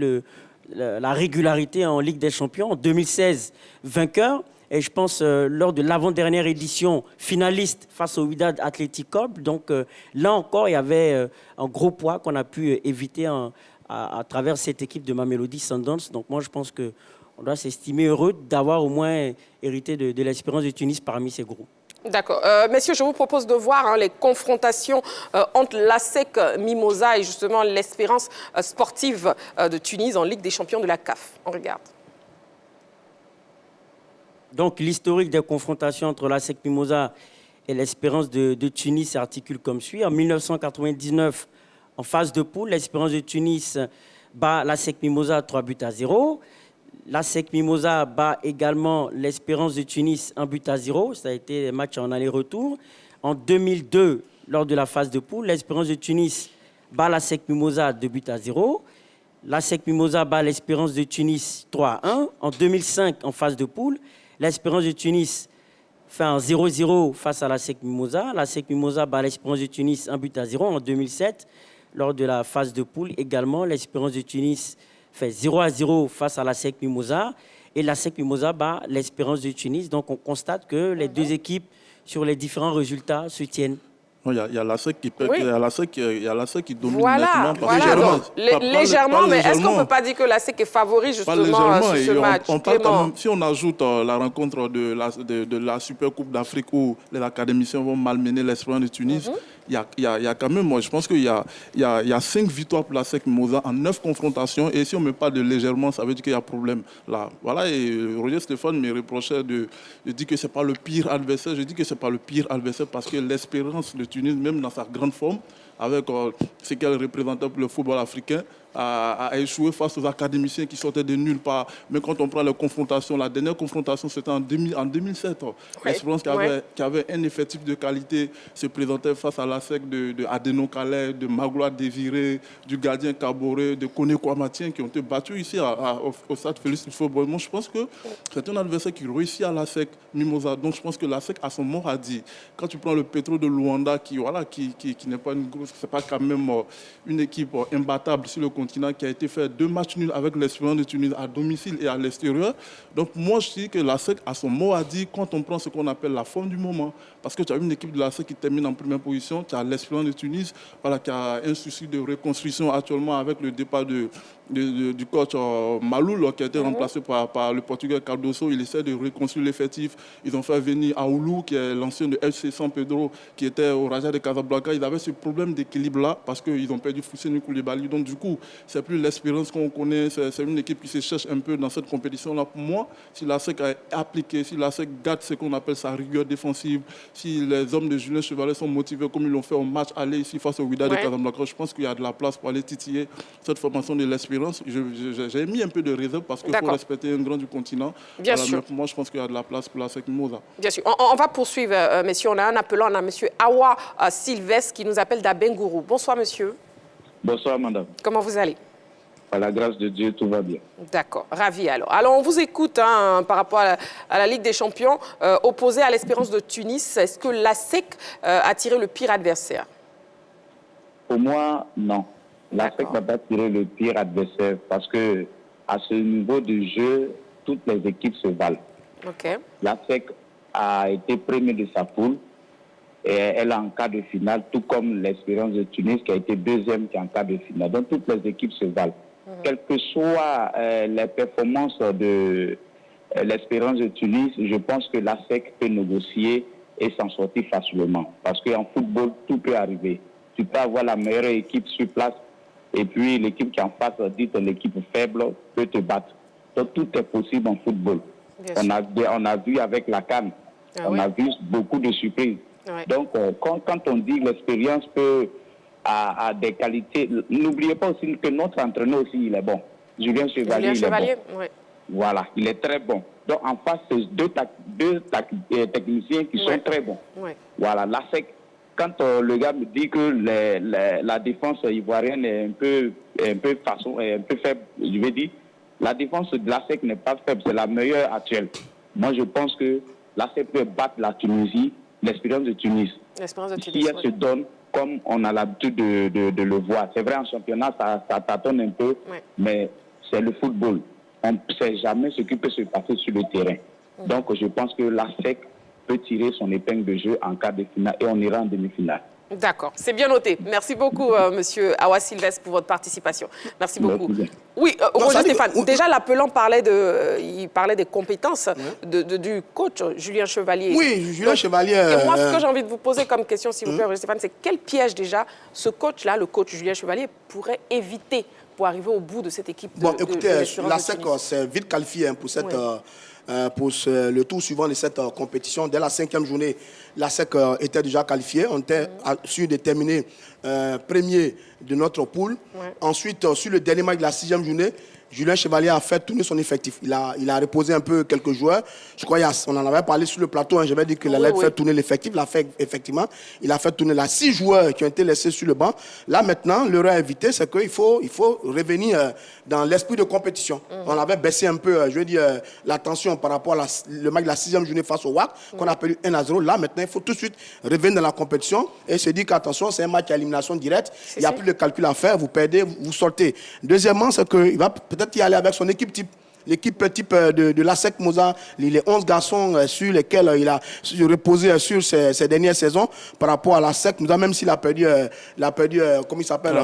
la régularité en Ligue des Champions. En 2016, vainqueur, et je pense lors de l'avant-dernière édition, finaliste face au Wydad Athletic Club. Donc là encore, il y avait un gros poids qu'on a pu éviter à travers cette équipe de Mamelody Sundowns. Donc moi, je pense qu'on doit s'estimer heureux d'avoir au moins hérité de l'Espérance de Tunis parmi ces groupes. D'accord. Messieurs, je vous propose de voir les confrontations entre l'ASEC Mimosa et justement l'Espérance sportive de Tunis en Ligue des champions de la CAF. On regarde. Donc, l'historique des confrontations entre l'ASEC Mimosa et l'Espérance de Tunis s'articule comme suit. En 1999, en phase de poule, l'Espérance de Tunis bat l'ASEC Mimosa 3-0. L'ASEC Mimosa bat également l'Espérance de Tunis 1-0. Ça a été des matchs en aller-retour. En 2002, lors de la phase de poule, l'Espérance de Tunis bat l'ASEC Mimosa 2-0. L'ASEC Mimosa bat l'Espérance de Tunis 3-1. En 2005, en phase de poule, l'Espérance de Tunis fait un 0-0 face à l'ASEC Mimosa. L'ASEC Mimosa bat l'Espérance de Tunis 1-0. En 2007, lors de la phase de poule, également, l'Espérance de Tunis fait 0-0 face à l'ASEC Mimosa. Et l'ASEC Mimosa bat l'Espérance de Tunis. Donc, on constate que les deux équipes, sur les différents résultats, se tiennent. Il y a l'ASEC qui qui domine nettement. Légèrement, mais est-ce qu'on ne peut pas dire que l'ASEC est favori justement sur ce match? Si on ajoute la rencontre de la Super Coupe d'Afrique où les académiciens vont malmener l'Espérance de Tunis, il y a quand même, moi je pense qu'il y a 5 victoires pour l'ASEC Mimosa en 9 confrontations, et si on ne met pas de légèrement, ça veut dire qu'il y a problème là. Voilà, et Roger Stéphane me reprochait de dire que ce n'est pas le pire adversaire. Je dis que ce n'est pas le pire adversaire parce que l'Espérance de Tunis, même dans sa grande forme, avec ce qu'elle représentait pour le football africain, a échoué face aux académiciens qui sortaient de nulle part. Mais quand on prend les confrontations, la dernière confrontation, c'était en 2007. L'Espérance qui avait un effectif de qualité se présentait face à l'ASEC de Adeno Calais, de Magloire Désiré, du gardien Caboré, de Koné Kouamatien, qui ont été battus ici au stade Félix Houphouët-Boigny. Moi, je pense que c'est un adversaire qui réussit à l'ASEC Mimosa. Donc, je pense que l'ASEC a son mot à dire. Quand tu prends le Petro de Luanda, qui n'est pas une grosse, c'est pas quand même une équipe imbattable sur le continent, qui a été fait 2 matchs nuls avec l'Espérance de Tunis à domicile et à l'extérieur. Donc moi je dis que l'ASEC a son mot à dire quand on prend ce qu'on appelle la forme du moment. Parce que tu as une équipe de l'ASEC qui termine en première position, tu as l'Espérance de Tunis, qui a un souci de reconstruction actuellement avec le départ du coach Maloul, qui a été remplacé par le Portugais Cardoso. Il essaie de reconstruire l'effectif. Ils ont fait venir Aoulou, qui est l'ancien de FC San Pedro, qui était au Raja de Casablanca. Ils avaient ce problème d'équilibre-là parce qu'ils ont perdu Fousseni Koulibaly. Donc du coup, c'est plus l'espérance qu'on connaît. C'est une équipe qui se cherche un peu dans cette compétition-là. Pour moi, si la SEC a appliqué, si la SEC garde ce qu'on appelle sa rigueur défensive, si les hommes de Julien Chevalier sont motivés comme ils l'ont fait au match aller ici face au Wydad de Casablanca, je pense qu'il y a de la place pour aller titiller cette formation de l'espérance. J'ai mis un peu de réserve parce qu'il faut respecter un grand du continent. Bien sûr. Mais pour moi, je pense qu'il y a de la place pour la SEC Mimosa. Bien sûr. On va poursuivre, messieurs. On a un appelant, on a monsieur Awa Sylvestre qui nous appelle d'Abengourou. Bonsoir, monsieur. Bonsoir, madame. Comment vous allez? Par la grâce de Dieu, tout va bien. D'accord, ravi alors. Alors, on vous écoute par rapport à la Ligue des Champions, opposée à l'Espérance de Tunis. Est-ce que la SEC a tiré le pire adversaire? Pour moi, non. La SEC n'a pas tiré le pire adversaire parce que à ce niveau de jeu, toutes les équipes se valent. La SEC a été première de sa poule et elle est en quart de finale, tout comme l'Espérance de Tunis qui a été deuxième qui est en quart de finale. Donc toutes les équipes se valent. Quelles que soient les performances de l'Espérance de Tunis, je pense que la SEC peut négocier et s'en sortir facilement. Parce qu'en football, tout peut arriver. Tu peux avoir la meilleure équipe sur place et puis l'équipe qui est en face, dite l'équipe faible, peut te battre. Donc tout est possible en football. On a vu avec la CAN, on a vu beaucoup de surprises. Donc quand on dit l'expérience peut a des qualités, n'oubliez pas aussi que notre entraîneur aussi il est bon. Julien Chevalier, il est bon. Voilà, il est très bon. Donc en face, c'est deux techniciens qui sont très bons. Voilà, la SEC, quand le gars me dit que la défense ivoirienne est un peu faible, je vais dire, la défense de la SEC n'est pas faible, c'est la meilleure actuelle. Moi, je pense que la SEC peut battre la Tunisie, l'Espérance de Tunis. Si elle se donne comme on a l'habitude de le voir. C'est vrai, en championnat, ça tâtonne un peu, mais c'est le football. On ne sait jamais ce qui peut se passer sur le terrain. Donc, je pense que la SEC peut tirer son épingle de jeu en quart de finale et on ira en demi-finale. D'accord, c'est bien noté. Merci beaucoup, monsieur Awa Sylvestre, pour votre participation. Merci beaucoup. Oui, Roger Stéphane, déjà l'appelant parlait des compétences du coach Julien Chevalier. Oui, Julien Chevalier. Et moi, ce que j'ai envie de vous poser comme question, s'il vous plaît, Roger Stéphane, c'est quel piège déjà ce coach-là, le coach Julien Chevalier, pourrait éviter pour arriver au bout de cette équipe écoutez, la SEC s'est vite qualifiée pour cette... pour le tour suivant de cette compétition. Dès la 5e journée, la SEC était déjà qualifiée. On était sûr de terminer premier de notre poule. Ensuite, sur le dernier match de la 6e journée, Julien Chevalier a fait tourner son effectif. Il a reposé un peu quelques joueurs. Je crois qu'on en avait parlé sur le plateau. J'avais dit qu'il allait faire tourner l'effectif. Il l'a fait effectivement. Il a fait tourner 6 joueurs qui ont été laissés sur le banc. Là, maintenant, l'erreur évitée, c'est qu'il faut revenir dans l'esprit de compétition. On avait baissé un peu, je veux dire, la tension par rapport à le match de la 6e journée face au WAC, qu'on a perdu 1-0. Là, maintenant, il faut tout de suite revenir dans la compétition et se dire qu'attention, c'est un match à élimination directe. Il n'y a plus de calcul à faire. Vous perdez, vous sortez. Deuxièmement, c'est qu'il va peut-être y aller avec son équipe type. L'équipe type de la SEC Mimosa, les 11 garçons sur lesquels il a reposé sur ces dernières saisons par rapport à la SEC Mimosa, même s'il a perdu, comment il s'appelle,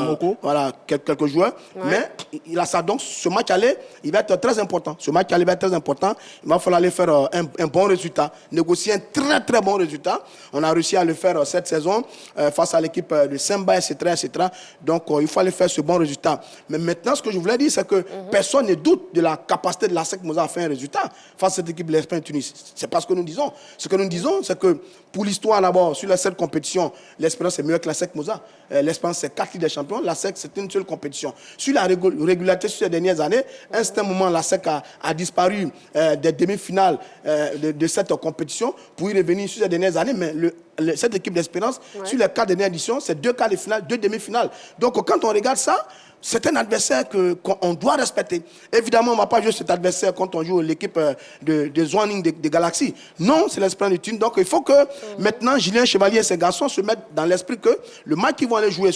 voilà, quelques joueurs. Mais il a ça. Donc, ce match aller, il va être très important. Ce match aller va être très important. Il va falloir aller faire un bon résultat, négocier un très, très bon résultat. On a réussi à le faire cette saison face à l'équipe de Semba, etc., etc. Donc, il faut aller faire ce bon résultat. Mais maintenant, ce que je voulais dire, c'est que personne ne doute de la capacité de la SEC Mimosa a fait un résultat face à cette équipe de l'Espagne Tunis. C'est pas ce que nous disons. Ce que nous disons, c'est que pour l'histoire d'abord, sur cette compétition, l'Espérance est meilleure que la SEC Mimosa. L'Espérance, c'est 4 Ligues des Champions. La SEC, c'est une seule compétition. Sur la régularité sur ces dernières années, à un certain moment, la SEC a disparu des demi-finales de cette compétition pour y revenir sur ces dernières années. Mais cette équipe d'Espérance, sur les 4 dernières éditions, c'est 2 quarts de finale, 2 demi-finales. Donc, quand on regarde ça, c'est un adversaire qu'on doit respecter. Évidemment, on ne va pas jouer cet adversaire quand on joue l'équipe de Zwanning de Galaxy. Non, c'est l'Espérance de Tunis. Donc, il faut que maintenant, Julien Chevalier et ses garçons se mettent dans l'esprit que le match qu'ils vont aller jouer,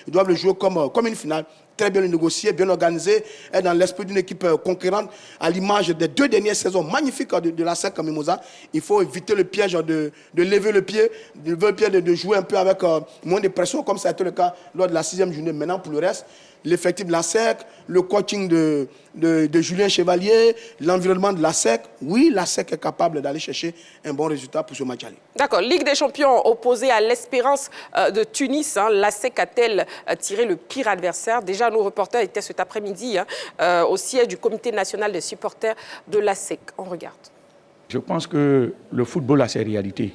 ils doivent le jouer comme une finale. Très bien négocié, bien organisé, et dans l'esprit d'une équipe conquérante, à l'image des 2 dernières saisons magnifiques de la SEC Mimosa. Il faut éviter le piège de lever le pied, de jouer un peu avec moins de pression, comme ça a été le cas lors de la 6e journée. Maintenant, pour le reste, l'effectif de la SEC, le coaching de Julien Chevalier, l'environnement de la SEC, oui, la SEC est capable d'aller chercher un bon résultat pour ce match aller. D'accord. Ligue des champions opposée à l'Espérance de Tunis. La SEC a-t-elle tiré le pire adversaire? Déjà, nos reporters étaient cet après-midi au siège du comité national des supporters de la SEC. On regarde. Je pense que le football a ses réalités.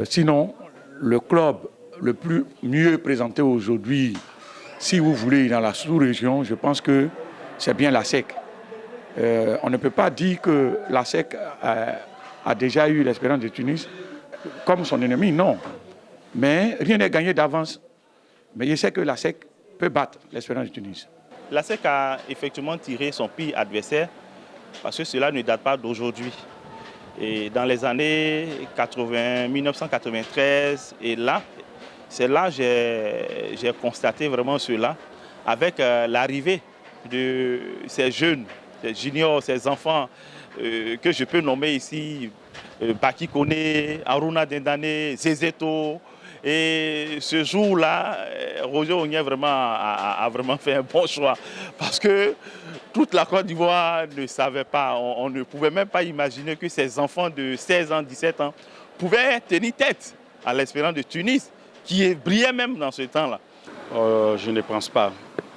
Sinon, le club le mieux présenté aujourd'hui, si vous voulez, dans la sous-région, je pense que c'est bien la SEC. On ne peut pas dire que la SEC a déjà eu l'Espérance de Tunis comme son ennemi, non. Mais rien n'est gagné d'avance. Mais je sais que la SEC peut battre l'Espérance de Tunis. La SEC a effectivement tiré son pire adversaire parce que cela ne date pas d'aujourd'hui. Et dans les années 1993, et là, c'est là que j'ai constaté vraiment cela, avec l'arrivée de ces jeunes, ces juniors, ces enfants que je peux nommer ici, Baki Kone, Aruna Dendane, Zezeto. Et ce jour-là, Roger Ognier a vraiment fait un bon choix parce que toute la Côte d'Ivoire ne savait pas, on ne pouvait même pas imaginer que ces enfants de 16 ans, 17 ans pouvaient tenir tête à l'Espérance de Tunis, qui brillait même dans ce temps-là. Je ne pense pas.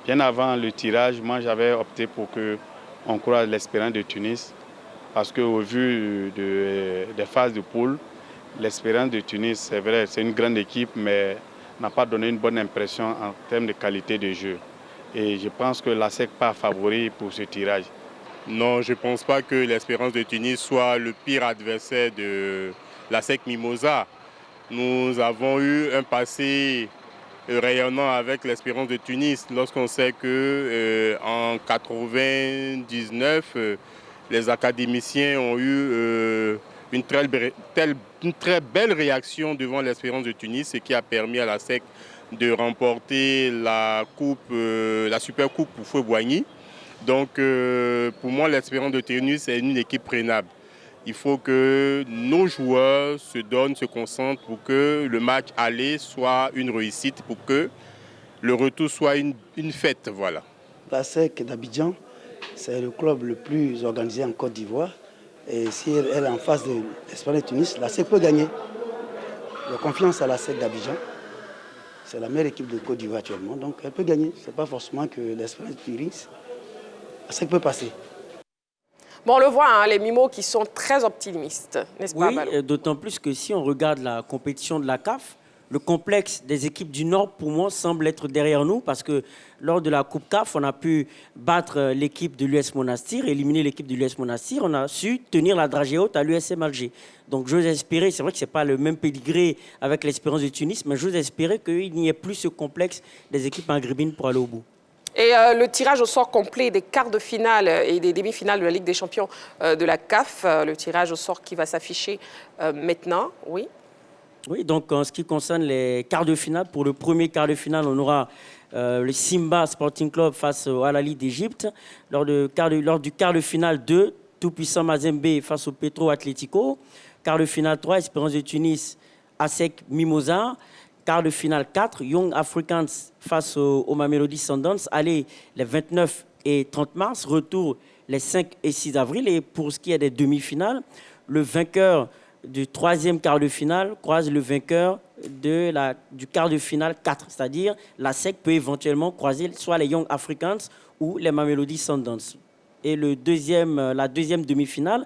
Bien avant le tirage, moi j'avais opté pour qu'on croise l'Espérance de Tunis parce qu'au vu des phases de poule, l'Espérance de Tunis, c'est vrai, c'est une grande équipe, mais n'a pas donné une bonne impression en termes de qualité de jeu. Et je pense que la SEC n'est pas favori pour ce tirage. Non, je ne pense pas que l'Espérance de Tunis soit le pire adversaire de la SEC Mimosa. Nous avons eu un passé rayonnant avec l'Espérance de Tunis lorsqu'on sait qu'en 1999, les académiciens ont eu une très belle réaction devant l'Espérance de Tunis, ce qui a permis à la SEC de remporter la Super Coupe pour Feu-Boigny. Donc pour moi, l'Espérance de Tunis est une équipe prenable. Il faut que nos joueurs se donnent, se concentrent pour que le match aller soit une réussite, pour que le retour soit une fête. Voilà. La SEC d'Abidjan, c'est le club le plus organisé en Côte d'Ivoire. Et si elle est en face de l'Espérance de Tunis, la SEC peut gagner. La confiance à la SEC d'Abidjan. C'est la meilleure équipe de Côte d'Ivoire actuellement, donc elle peut gagner. Ce n'est pas forcément que l'Espérance de Tunis, la SEC peut passer. Bon, on le voit, les Mimos qui sont très optimistes, n'est-ce pas, Balo? Oui, d'autant plus que si on regarde la compétition de la CAF, le complexe des équipes du Nord, pour moi, semble être derrière nous parce que lors de la Coupe CAF, on a pu battre l'équipe de l'US Monastir, éliminer l'équipe de l'US Monastir. On a su tenir la dragée haute à l'USM Alger. Donc, j'ose espérer, c'est vrai que ce n'est pas le même pédigré avec l'Espérance de Tunis, mais j'ose espérer qu'il n'y ait plus ce complexe des équipes maghrébines pour aller au bout. Et le tirage au sort complet des quarts de finale et des demi-finales de la Ligue des champions de la CAF, le tirage au sort qui va s'afficher maintenant, oui. Oui, donc en ce qui concerne les quarts de finale, pour le premier quart de finale, on aura le Simba Sporting Club face au Al Ahly d'Égypte. Lors du quart de finale 2, Tout-Puissant Mazembe face au Petro Atlético. Quart de finale 3, Espérance de Tunis, ASEC Mimosa. Quart de finale 4, Young Africans face au Mamelodi Sundowns. Allez, les 29 et 30 mars. Retour les 5 et 6 avril. Et pour ce qui est des demi-finales, le vainqueur du troisième quart de finale croise le vainqueur du quart de finale 4. C'est-à-dire, la SEC peut éventuellement croiser soit les Young Africans ou les Mamelodi Sundowns. Et la deuxième demi-finale,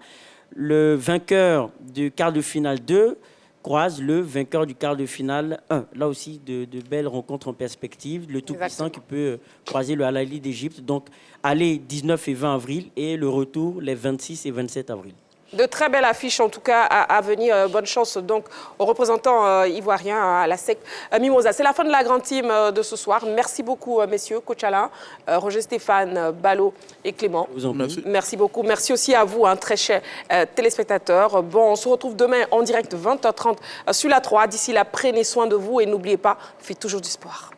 le vainqueur du quart de finale 2 croise le vainqueur du quart de finale 1. Là aussi, de belles rencontres en perspective. Le tout-puissant qui peut croiser le Al Ahly d'Égypte. Donc, aller 19 et 20 avril et le retour les 26 et 27 avril. De très belles affiches, en tout cas, à venir. Bonne chance donc aux représentants ivoiriens à la SEC Mimosa. C'est la fin de la grande team de ce soir. Merci beaucoup, messieurs, Coach Alain, Roger Stéphane, Balo et Clément. Merci beaucoup. Merci aussi à vous, très chers téléspectateurs. Bon, on se retrouve demain en direct 20h30 sur la 3. D'ici là, prenez soin de vous et n'oubliez pas, faites toujours du sport.